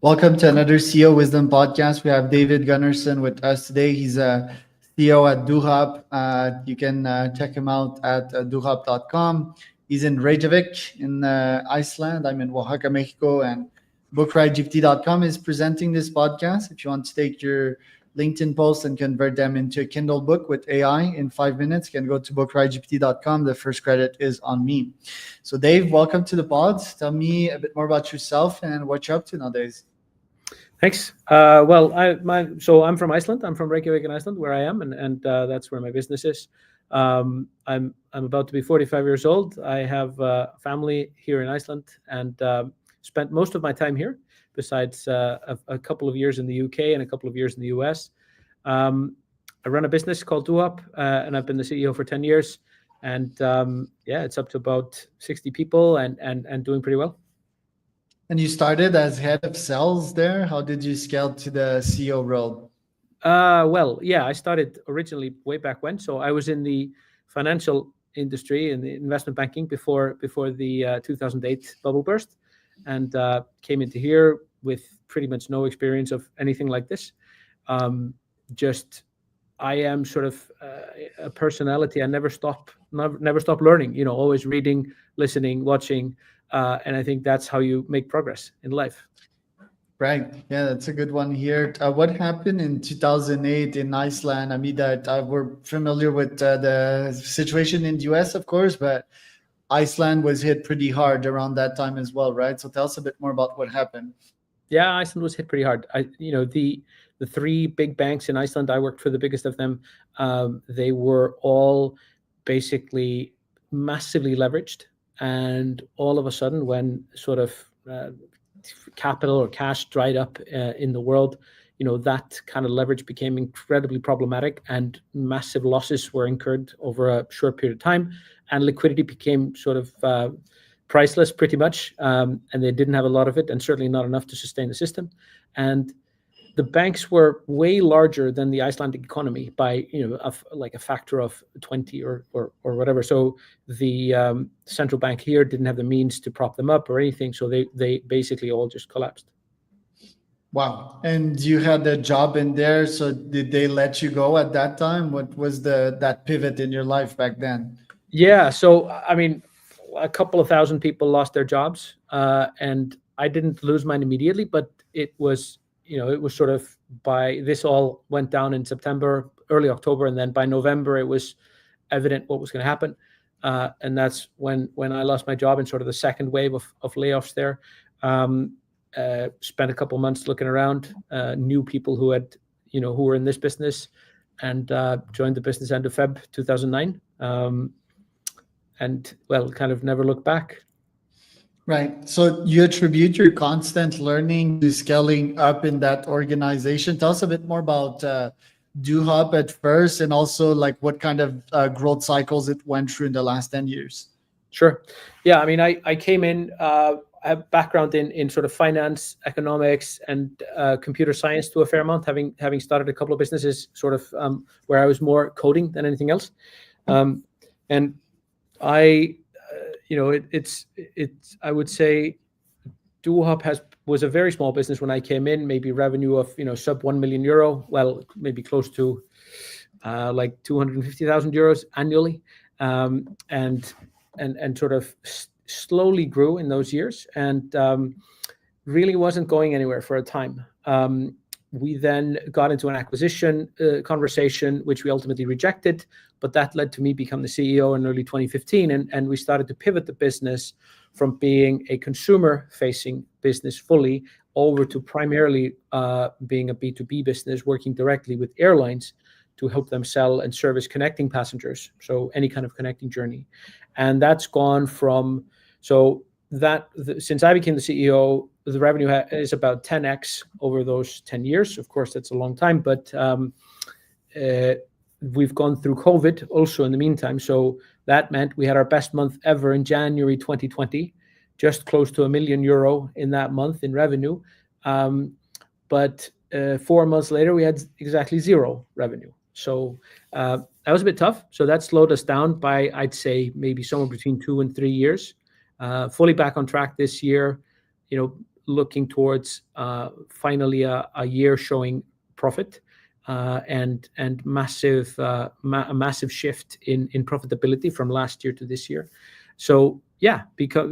Welcome to another CEO Wisdom podcast. We have David Gunnarsson with us today. He's a CEO at Dohop. You can check him out at dohop.com. He's in Reykjavik in Iceland. I'm in Oaxaca, Mexico, and bookridegpt.com is presenting this podcast. If you want to take your LinkedIn posts and convert them into a Kindle book with AI in 5 minutes, you can go to bookridegpt.com. The first credit is on me. So, Dave, welcome to the pod. Tell me a bit more about yourself and what you're up to nowadays. Thanks. So I'm from Iceland. I'm from Reykjavik in Iceland, where I am, and that's where my business is. I'm about to be 45 years old. I have a family here in Iceland, and spent most of my time here, besides a couple of years in the UK and a couple of years in the US. I run a business called Dohop, and I've been the CEO for 10 years. And it's up to about 60 people and doing pretty well. And you started as head of sales there. How did you scale to the CEO role? I started originally way back when. So I was in the financial industry, in the investment banking before the 2008 bubble burst, and came into here with pretty much no experience of anything like this. I am sort of a personality. I never stop learning. Always reading, listening, watching. And I think that's how you make progress in life. Right. Yeah, that's a good one here. What happened in 2008 in Iceland? I mean, that we're familiar with the situation in the US, of course, but Iceland was hit pretty hard around that time as well, right? So tell us a bit more about what happened. Yeah, Iceland was hit pretty hard. The three big banks in Iceland, I worked for the biggest of them. They were all basically massively leveraged. And all of a sudden, when sort of capital or cash dried up in the world, that kind of leverage became incredibly problematic, and massive losses were incurred over a short period of time, and liquidity became sort of priceless pretty much, and they didn't have a lot of it, and certainly not enough to sustain the system. And the banks were way larger than the Icelandic economy by like a factor of 20 or whatever. So the central bank here didn't have the means to prop them up or anything. So they basically all just collapsed. Wow. And you had a job in there. So did they let you go at that time? What was that pivot in your life back then? Yeah. So, I mean, a couple of thousand people lost their jobs, and I didn't lose mine immediately, but it was sort of this all went down in September, early October, and then by November it was evident what was going to happen, and that's when I lost my job in sort of the second wave of layoffs there. Spent a couple of months looking around, knew people who were in this business, and joined the business end of Feb 2009, and kind of never looked back. Right. So you attribute your constant learning to scaling up in that organization. Tell us a bit more about Dohop at first, and also like what kind of growth cycles it went through in the last 10 years. Sure. Yeah. I mean, I came in, I have background in sort of finance, economics, and computer science to a fair amount, having started a couple of businesses sort of where I was more coding than anything else. And I, I would say Dohop was a very small business when I came in, maybe revenue of, sub 1 million euro. Well, maybe close to like 250,000 euros annually. And sort of slowly grew in those years, and really wasn't going anywhere for a time. We then got into an acquisition conversation, which we ultimately rejected, but that led to me become the CEO in early 2015, and we started to pivot the business from being a consumer-facing business fully over to primarily being a B2B business, working directly with airlines to help them sell and service connecting passengers, so any kind of connecting journey. And that's gone from, since I became the CEO, the revenue is about 10x over those 10 years. Of course, that's a long time, but we've gone through COVID also in the meantime. So that meant we had our best month ever in January 2020, just close to €1 million in that month in revenue. But 4 months later, we had exactly zero revenue. So that was a bit tough. So that slowed us down by, I'd say, maybe somewhere between 2 and 3 years. Fully back on track this year. looking towards finally a year showing profit and massive massive shift in profitability from last year to this year. So yeah,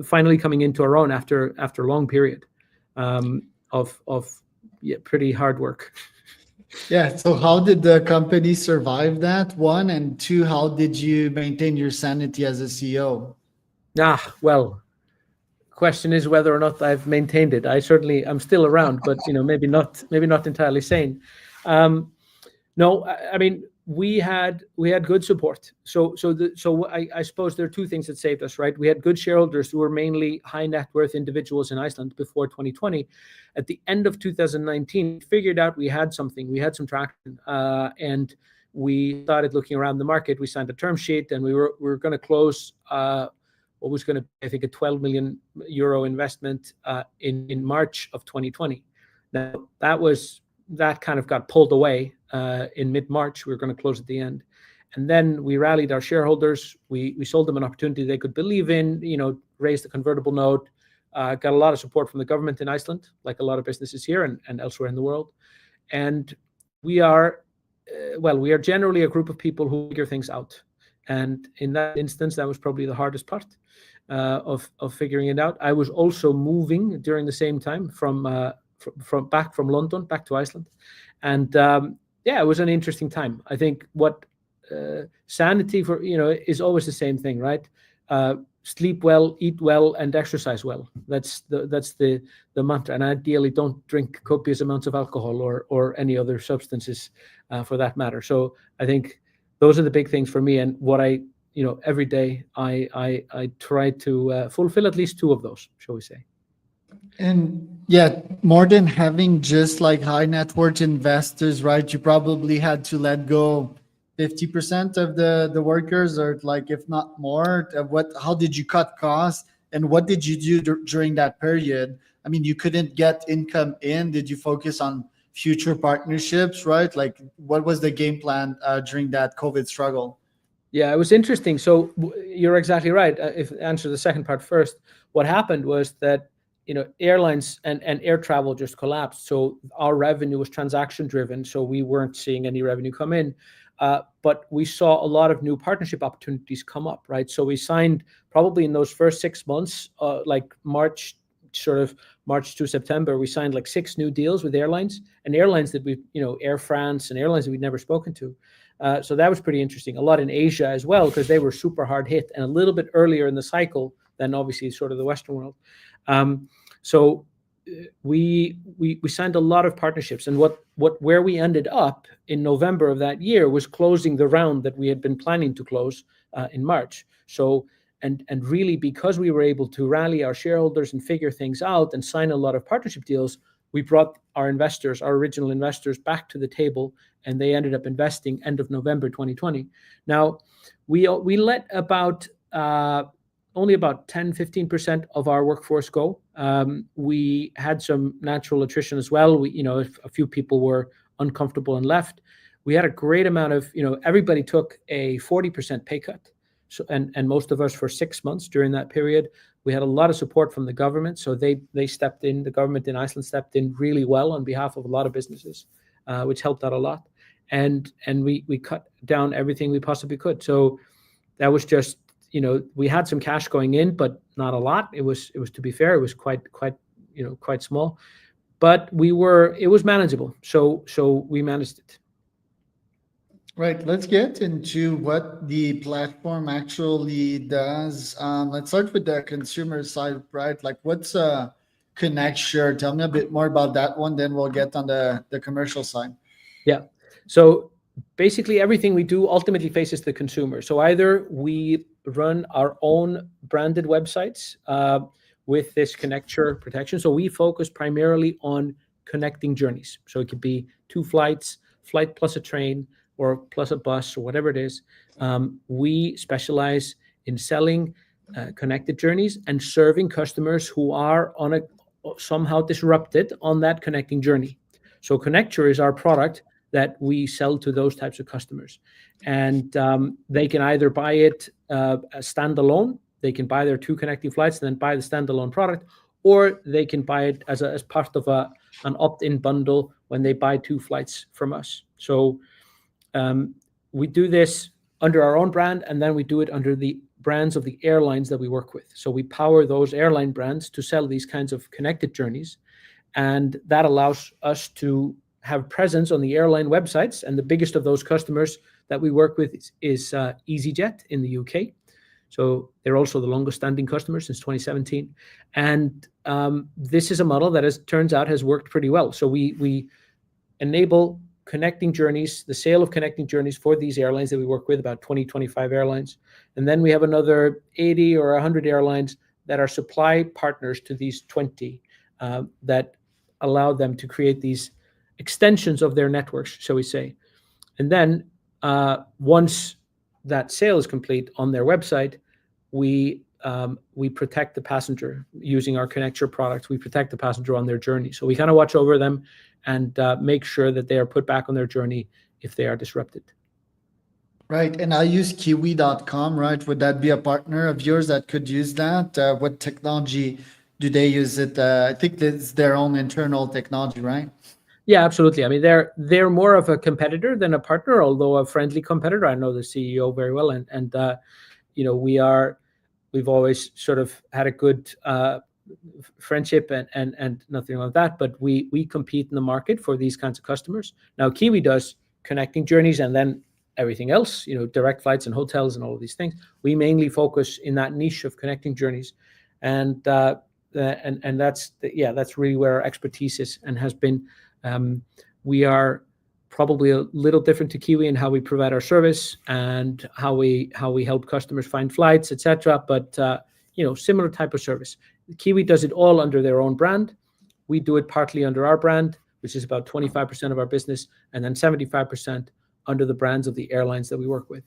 finally coming into our own after a long period of pretty hard work. Yeah. So how did the company survive that? One, and two, how did you maintain your sanity as a CEO? Well, question is whether or not I've maintained it. I'm still around, but maybe not entirely sane. No, I mean we had good support. So I suppose there are two things that saved us, right? We had good shareholders who were mainly high net worth individuals in Iceland before 2020. At the end of 2019, we figured out we had something, we had some traction, and we started looking around the market. We signed a term sheet, and we were going to close what was going to be, I think, a 12 million euro investment in March of 2020. Now that kind of got pulled away in mid-March. We were going to close at the end. And then we rallied our shareholders. We sold them an opportunity they could believe in, raised the convertible note, got a lot of support from the government in Iceland, like a lot of businesses here and elsewhere in the world. And we are generally a group of people who figure things out. And in that instance, that was probably the hardest part of figuring it out. I was also moving during the same time from London back to Iceland, and it was an interesting time. I think what sanity for is always the same thing, right? Sleep well, eat well, and exercise well. That's the mantra. And ideally, don't drink copious amounts of alcohol or any other substances for that matter. So I think those are the big things for me, and what I every day I try to fulfill at least two of those, shall we say. And yeah, more than having just like high net worth investors, right? You probably had to let go 50% of the workers, or like if not more. How did you cut costs, and what did you do during that period? I mean, you couldn't get income in. Did you focus on future partnerships, right? Like, what was the game plan during that COVID struggle? Yeah, it was interesting. So you're exactly right. If answer the second part first, what happened was that airlines and air travel just collapsed. So our revenue was transaction driven. So we weren't seeing any revenue come in, but we saw a lot of new partnership opportunities come up, right? So we signed probably in those first 6 months, like March to September, we signed like 6 new deals with airlines, and airlines that we, Air France and airlines that we'd never spoken to. So that was pretty interesting. A lot in Asia as well, because they were super hard hit and a little bit earlier in the cycle than obviously sort of the Western world. So we signed a lot of partnerships, and where we ended up in November of that year was closing the round that we had been planning to close in March. So and really, because we were able to rally our shareholders and figure things out and sign a lot of partnership deals, we brought our original investors, back to the table, and they ended up investing end of November 2020. Now, we let only about 10-15% of our workforce go. We had some natural attrition as well. A few people were uncomfortable and left. We had a great amount of, everybody took a 40% pay cut. So, and most of us for 6 months during that period. We had a lot of support from the government. So they stepped in, the government in Iceland stepped in really well on behalf of a lot of businesses, which helped out a lot. And we cut down everything we possibly could. So that was just, we had some cash going in, but not a lot. It was, to be fair, it was quite small, but it was manageable. So we managed it. Right. Let's get into what the platform actually does. Let's start with the consumer side, right? Like, what's a Connecture? Tell me a bit more about that one. Then we'll get on the commercial side. Yeah. So basically, everything we do ultimately faces the consumer. So either we run our own branded websites with this Connecture protection. So we focus primarily on connecting journeys. So it could be 2 flights, flight plus a train, or plus a bus, or whatever it is. We specialize in selling connected journeys and serving customers who are somehow disrupted on that connecting journey. So Connecture is our product that we sell to those types of customers. And they can either buy it standalone, they can buy their 2 connecting flights and then buy the standalone product, or they can buy it as part of an opt-in bundle when they buy 2 flights from us. So we do this under our own brand, and then we do it under the brands of the airlines that we work with. So we power those airline brands to sell these kinds of connected journeys, and that allows us to have presence on the airline websites. And the biggest of those customers that we work with is EasyJet in the UK. So they're also the longest standing customer since 2017. And this is a model that turns out has worked pretty well. So we enable connecting journeys, the sale of connecting journeys for these airlines that we work with, about 20, 25 airlines. And then we have another 80 or 100 airlines that are supply partners to these 20 that allow them to create these extensions of their networks, shall we say. And then once that sale is complete on their website, we protect the passenger using our Connecture product. We protect the passenger on their journey. So we kind of watch over them and make sure that they are put back on their journey if they are disrupted. Right. And I use Kiwi.com, right? Would that be a partner of yours that could use that? What technology do they use it? I think it's their own internal technology, right? Yeah, absolutely. I mean, they're more of a competitor than a partner, although a friendly competitor. I know the CEO very well, and you know, we've always sort of had a good friendship and nothing like that. But we compete in the market for these kinds of customers. Now, Kiwi does connecting journeys and then everything else, you know, direct flights and hotels and all of these things. We mainly focus in that niche of connecting journeys, and that's really where our expertise is and has been. We are probably a little different to Kiwi in how we provide our service and how we help customers find flights, etc. But you know, similar type of service. Kiwi does it all under their own brand. We do it partly under our brand, which is about 25% of our business, and then 75% under the brands of the airlines that we work with.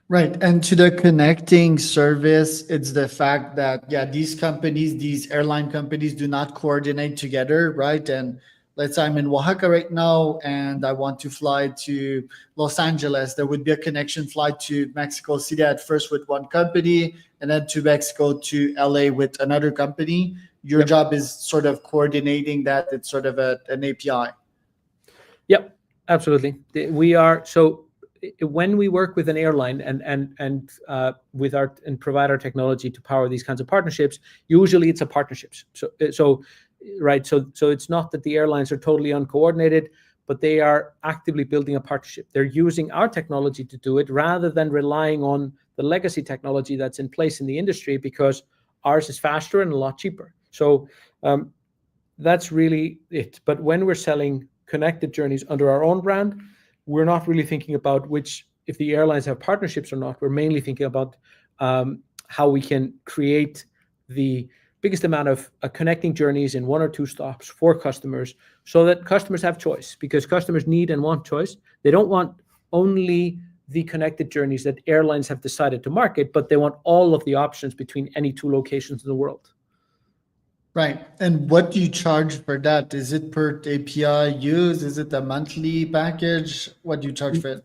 Right. And to the connecting service, it's the fact that, yeah, these airline companies do not coordinate together, right? And let's say I'm in Oaxaca right now and I want to fly to Los Angeles. There would be a connection flight to Mexico City at first with one company, and then to Mexico to LA with another company. Your job is sort of coordinating that. It's sort of an API. Yep, absolutely. We are so. When we work with an airline and provide our technology to power these kinds of partnerships, usually it's a partnerships. So it's not that the airlines are totally uncoordinated, but they are actively building a partnership. They're using our technology to do it rather than relying on the legacy technology that's in place in the industry, because ours is faster and a lot cheaper. So that's really it. But when we're selling connected journeys under our own brand, we're not really thinking about if the airlines have partnerships or not. We're mainly thinking about how we can create the biggest amount of connecting journeys in 1 or 2 stops for customers, so that customers have choice, because customers need and want choice. They don't want only the connected journeys that airlines have decided to market, but they want all of the options between any 2 locations in the world. Right. And what do you charge for that? Is it per API use? Is it a monthly package? What do you charge for it?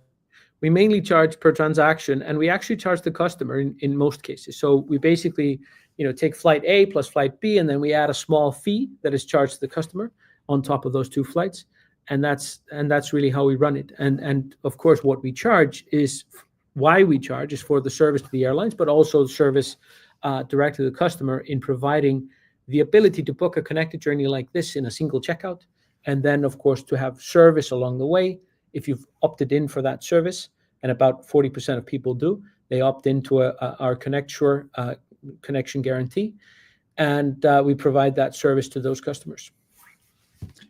We mainly charge per transaction, and we actually charge the customer in most cases. So we basically, you know, take flight A plus flight B, and then we add a small fee that is charged to the customer on top of those 2 flights. And that's really how we run it. And of course, what we charge is for the service to the airlines, but also service direct to the customer in providing the ability to book a connected journey like this in a single checkout, and then of course to have service along the way if you've opted in for that service. And about 40% of people do. They opt into our Connecture connection guarantee, and we provide that service to those customers.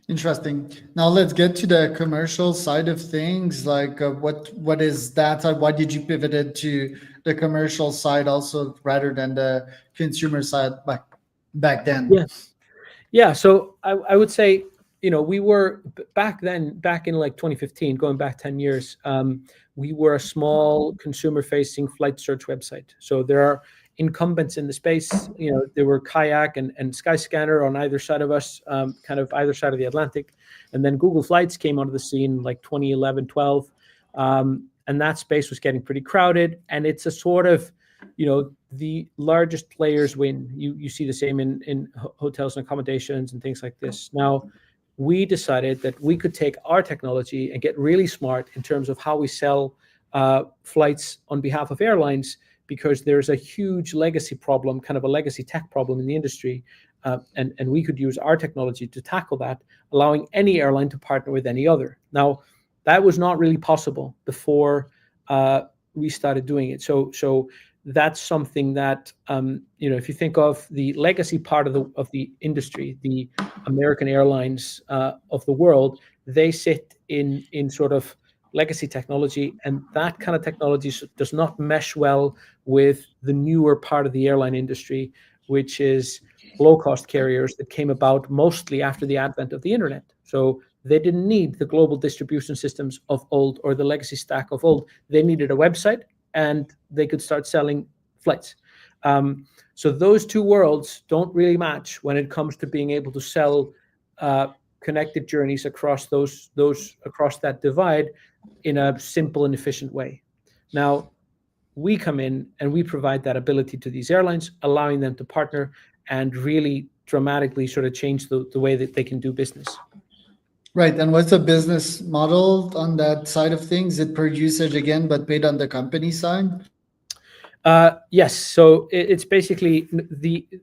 Interesting. Now let's get to the commercial side of things. Like what is that? Why did you pivot it to the commercial side also rather than the consumer side back then? Yeah. So I would say, you know, we were back in like 2015, going back 10 years, we were a small consumer-facing flight search website. So there are incumbents in the space. You know, there were Kayak and Skyscanner on either side of us, kind of either side of the Atlantic. And then Google Flights came onto the scene like 2011, 12. And that space was getting pretty crowded. And it's a sort of the largest players win. You see the same in hotels and accommodations and things like this. Now, we decided that we could take our technology and get really smart in terms of how we sell flights on behalf of airlines, because there's a huge legacy problem, kind of a legacy tech problem in the industry. And we could use our technology to tackle that, allowing any airline to partner with any other. Now, that was not really possible before we started doing it. So that's something that, if you think of the legacy part of the industry, the American Airlines of the world, they sit in sort of legacy technology, and that kind of technology does not mesh well with the newer part of the airline industry, which is low-cost carriers that came about mostly after the advent of the internet. So they didn't need the global distribution systems of old or the legacy stack of old. They needed a website, and they could start selling flights. So those two worlds don't really match when it comes to being able to sell connected journeys across across that divide in a simple and efficient way. Now, we come in and we provide that ability to these airlines, allowing them to partner and really dramatically sort of change the way that they can do business. Right. And what's the business model on that side of things? Is it per usage again, but paid on the company side? Yes. So it's basically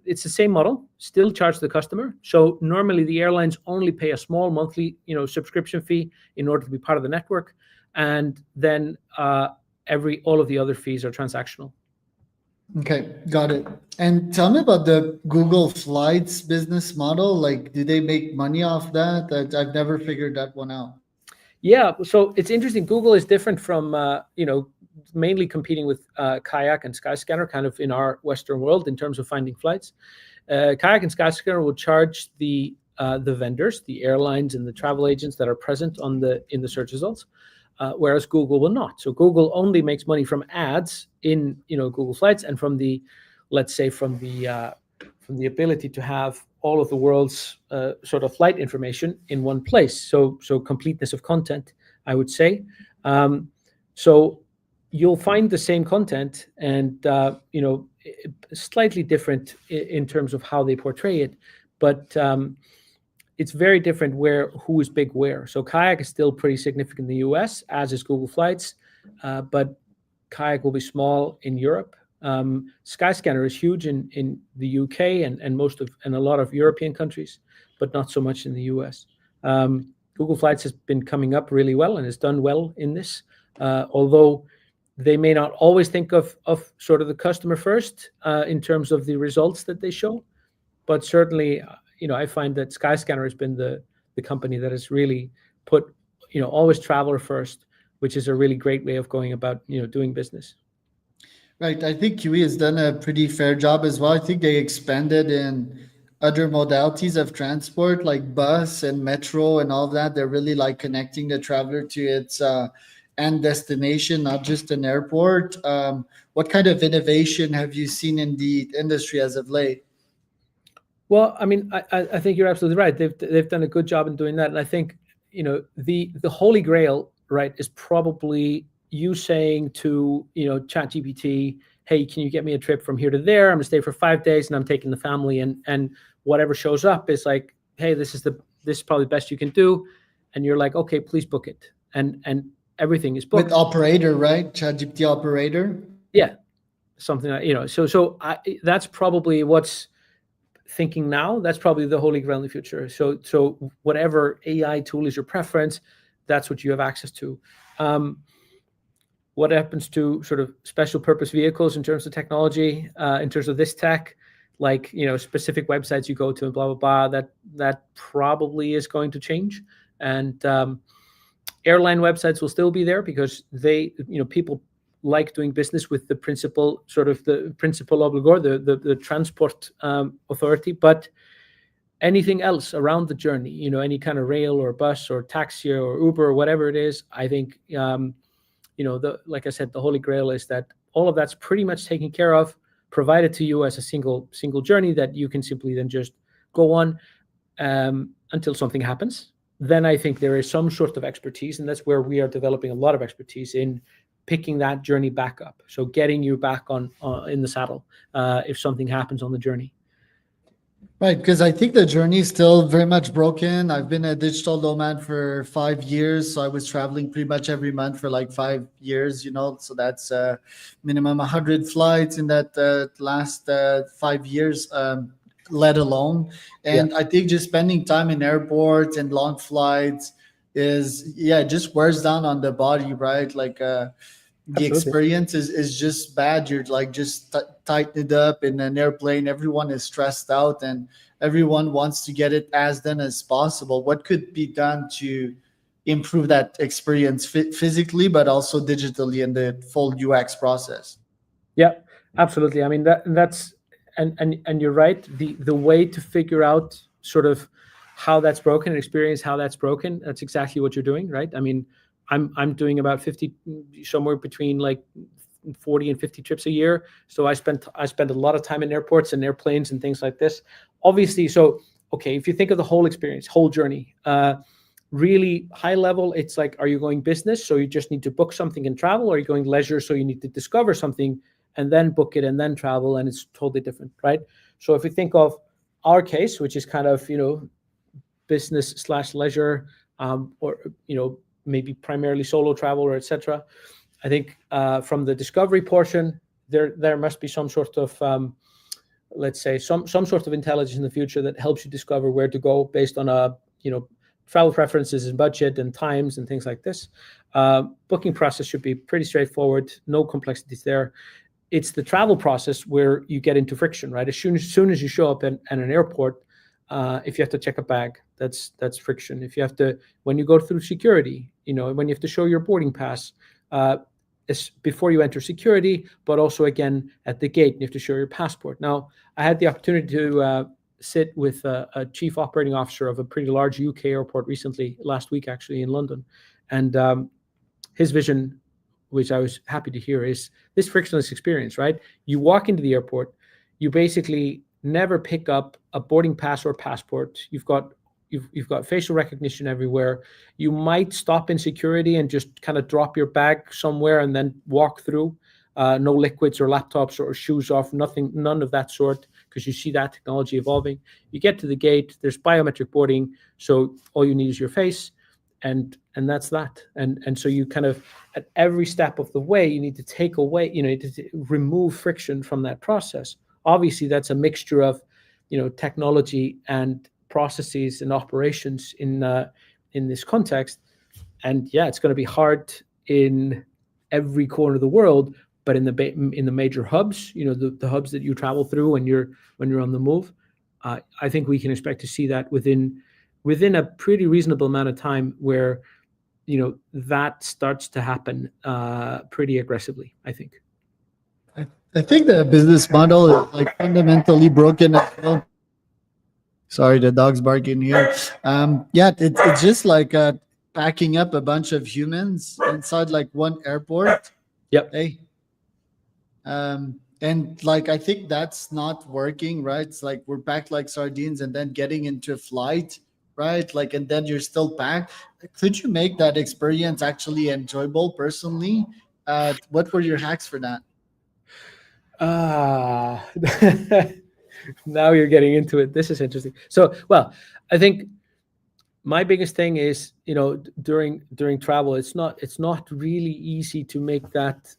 it's the same model, still charge the customer. So normally the airlines only pay a small monthly, subscription fee in order to be part of the network. And then all of the other fees are transactional. Okay, got it. And tell me about the Google Flights business model. Like, do they make money off that? I've never figured that one out. Yeah, so it's interesting. Google is different from, mainly competing with Kayak and Skyscanner, kind of in our Western world in terms of finding flights. Kayak and Skyscanner will charge the vendors, the airlines and the travel agents that are present in the search results, whereas Google will not. So Google only makes money from ads in Google Flights and from the ability to have all of the world's sort of flight information in one place. So completeness of content, I would say. So you'll find the same content and slightly different in terms of how they portray it, but it's very different who is big where. So Kayak is still pretty significant in the US, as is Google Flights, but Kayak will be small in Europe. Skyscanner is huge in the UK and a lot of European countries, but not so much in the US. Google Flights has been coming up really well and has done well in this, although they may not always think of sort of the customer first in terms of the results that they show, but certainly, I find that Skyscanner has been the company that has really put, always traveler first, which is a really great way of going about, doing business. Right. I think QE has done a pretty fair job as well. I think they expanded in other modalities of transport like bus and metro and all that. They're really like connecting the traveler to its end destination, not just an airport. What kind of innovation have you seen in the industry as of late? Well, I mean, I think you're absolutely right. They've done a good job in doing that, and I think the holy grail, right, is probably you saying to ChatGPT, hey, can you get me a trip from here to there? I'm gonna stay for 5 days, and I'm taking the family, and whatever shows up is like, hey, this is probably the best you can do, and you're like, okay, please book it, and everything is booked. With operator, right? ChatGPT operator. Yeah, something like, So that's probably what's thinking now. That's probably the holy grail in the future. So whatever AI tool is your preference, that's what you have access to. What happens to sort of special purpose vehicles in terms of technology, in terms of this tech, like specific websites you go to and blah blah blah, that probably is going to change. And airline websites will still be there because they people like doing business with the principal obligor, the transport authority, but anything else around the journey, any kind of rail or bus or taxi or Uber or whatever it is, I think, like I said, the holy grail is that all of that's pretty much taken care of, provided to you as a single journey that you can simply then just go on until something happens. Then I think there is some sort of expertise, and that's where we are developing a lot of expertise in picking that journey back up. So getting you back on in the saddle if something happens on the journey. Right, because I think the journey is still very much broken. I've been a digital nomad for 5 years, so I was traveling pretty much every month for like 5 years, so that's minimum 100 flights in that last 5 years, let alone. And I think just spending time in airports and long flights is, it just wears down on the body, right? Like the Absolutely. experience is just bad. You're like just tightened up in an airplane. Everyone is stressed out and everyone wants to get it as done as possible. What could be done to improve that experience physically, but also digitally in the full UX process? Yeah, absolutely. I mean, that's and you're right. The way to figure out sort of how that's broken and experience how that's broken, that's exactly what you're doing, right? I mean, I'm doing about 50, somewhere between like 40 and 50 trips a year. So I spend a lot of time in airports and airplanes and things like this. Obviously, so okay, if you think of the whole experience, whole journey, really high level, it's like, are you going business, so you just need to book something and travel, or are you going leisure, so you need to discover something and then book it and then travel, and it's totally different, right? So if you think of our case, which is kind of business/leisure, or maybe primarily solo travel or etc. I think from the discovery portion, there must be some sort of let's say some sort of intelligence in the future that helps you discover where to go based on travel preferences and budget and times and things like this. Booking process should be pretty straightforward, no complexities there. It's the travel process where you get into friction, right? As soon as you show up in an airport, if you have to check a bag, that's friction. If you have to, when you go through security, when you have to show your boarding pass, before you enter security, but also again at the gate, you have to show your passport. Now, I had the opportunity to sit with a chief operating officer of a pretty large UK airport last week actually in London, and his vision, which I was happy to hear, is this frictionless experience, right? You walk into the airport, you basically never pick up a boarding pass or passport. You've got facial recognition everywhere. You might stop in security and just kind of drop your bag somewhere and then walk through. No liquids or laptops or shoes off, none of that sort, because you see that technology evolving. You get to the gate, there's biometric boarding, so all you need is your face, and that's that. And so you kind of, at every step of the way, you need to take away, to remove friction from that process. Obviously, that's a mixture of, technology and processes and operations in this context. And yeah, it's going to be hard in every corner of the world, but in the major hubs, the hubs that you travel through when you're on the move, I think we can expect to see that within a pretty reasonable amount of time, where that starts to happen pretty aggressively, I think. I think the business model is like fundamentally broken as well. Sorry, the dog's barking here. It's just like packing up a bunch of humans inside like one airport. Yep. Hey. And like I think that's not working, right? It's like we're packed like sardines and then getting into a flight, right? Like, and then you're still packed. Could you make that experience actually enjoyable personally? What were your hacks for that? Now you're getting into it. This is interesting. So, well, I think my biggest thing is, during travel, it's not really easy to make that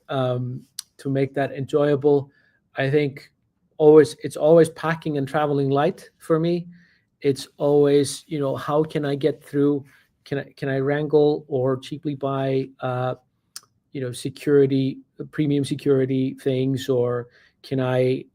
enjoyable. I think it's always packing and traveling light for me. It's always, how can I get through? Can I wrangle or cheaply buy security, premium security things, or can I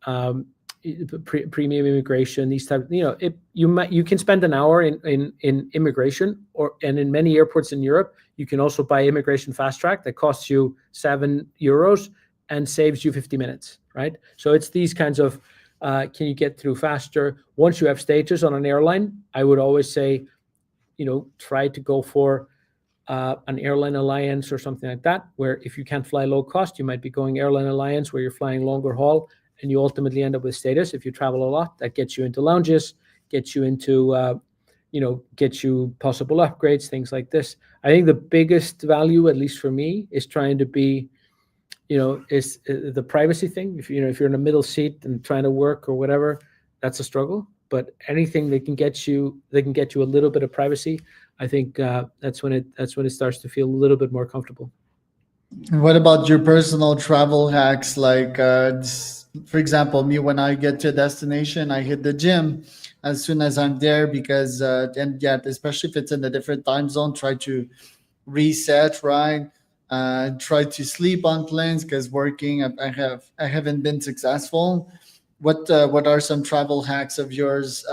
premium immigration, these types, you can spend an hour in immigration, and in many airports in Europe, you can also buy immigration fast track that costs you €7 and saves you 50 minutes, right? So it's these kinds of, can you get through faster? Once you have stages on an airline, I would always say, try to go for an airline alliance or something like that, where if you can't fly low cost, you might be going airline alliance where you're flying longer haul, and you ultimately end up with status. If you travel a lot, that gets you into lounges, gets you into, gets you possible upgrades, things like this. I think the biggest value, at least for me, is trying to be is the privacy thing. If you're in a middle seat and trying to work or whatever, that's a struggle. But anything they can get you a little bit of privacy. I think that's when it starts to feel a little bit more comfortable. And what about your personal travel hacks? Like, for example, me, when I get to a destination, I hit the gym as soon as I'm there because, and yeah, especially if it's in a different time zone, try to reset, right? Try to sleep on planes because working, I haven't been successful. What are some travel hacks of yours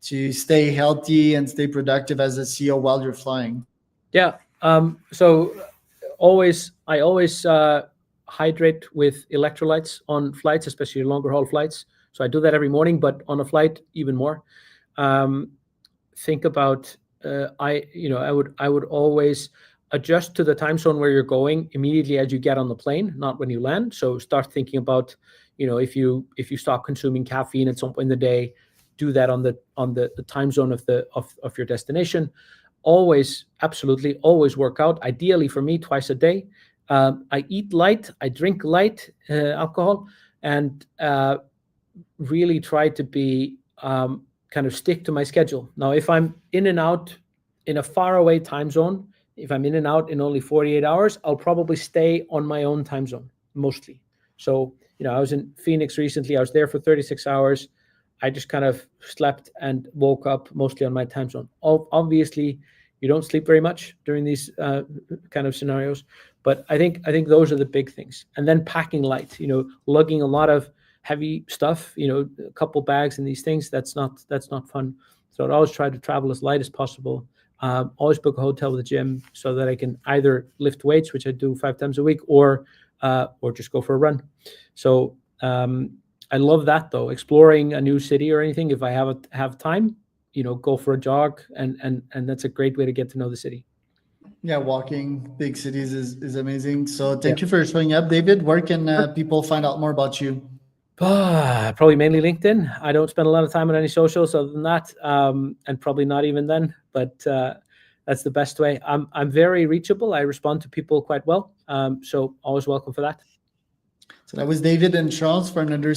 to stay healthy and stay productive as a CEO while you're flying? Yeah. So I always hydrate with electrolytes on flights, especially longer haul flights. So I do that every morning, but on a flight even more. Think about I would always adjust to the time zone where you're going immediately as you get on the plane, not when you land. So start thinking about if you stop consuming caffeine at some point in the day, do that on the time zone of your destination. Absolutely always work out. Ideally for me, twice a day. I eat light, I drink light alcohol, and really try to be kind of stick to my schedule. Now, if I'm in and out in a faraway time zone, if I'm in and out in only 48 hours, I'll probably stay on my own time zone mostly. So, I was in Phoenix recently. I was there for 36 hours. I just kind of slept and woke up mostly on my time zone. Obviously, you don't sleep very much during these kind of scenarios, but I think those are the big things. And then packing light, lugging a lot of heavy stuff, a couple bags and these things. That's not fun. So I'd always try to travel as light as possible. Always book a hotel with a gym so that I can either lift weights, which I do 5 times a week, or just go for a run. So I love that though, exploring a new city or anything. If I have time, go for a jog, and that's a great way to get to know the city. Yeah, walking big cities is amazing. So thank you for showing up, David. Where can people find out more about you? Probably mainly LinkedIn. I don't spend a lot of time on any socials other than that, and probably not even then. But that's the best way. I'm very reachable. I respond to people quite well. So always welcome for that. So that was David and Charles for another